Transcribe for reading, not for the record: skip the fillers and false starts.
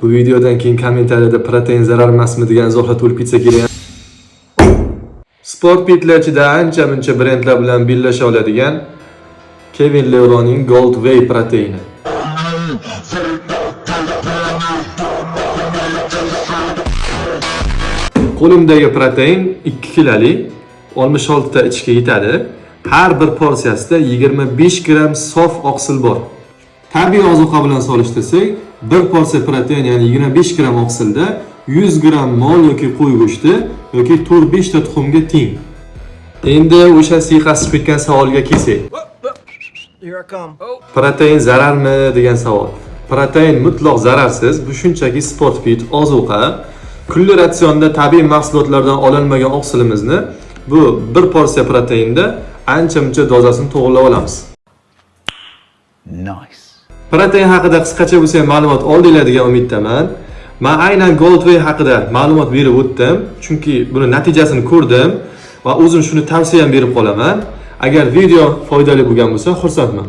Bu videodan keyin kommentariyada protein zarar emasmi degan izohlar to'lib ketsa kerak. Sport bitlar ichida ancha-muncha brendlar bilan bellasha oladigan Kevin Leroyning Gold Whey proteini. Qo'limdagi protein 2 kiloli 66 ta ichga yetadi. Har bir porsiyasida 25 gram sof oqsil bor. Tabiiy ozuqa bilan solishtirsak, bir porsiya protein, ya'ni 25 gram oqsilda 100 gram mol yoki qo'y go'shti yoki 4-5 ta tuxumga teng. Endi o'sha siyqasiz ketgan savolga kelsak. Protein zararmi degan savol. Protein mutlaq zararsiz. Bu shunchaki sport fit ozuqa. Kunli ratsionda tabiiy mahsulotlardan olinmagan oqsilimizni bu bir porsiya proteinda ancha-muncha dozasini to'g'irlab olamiz. Nice. Protein haqida qisqacha bo'lsa ham ma'lumot oldinglar degan umiddaman. Men aynan Gold Whey haqida ma'lumot berib o'tdim, chunki buni natijasini ko'rdim va o'zim shuni tavsiya ham berib qolaman. Agar video foydali bo'lgan bo'lsa, xursandman.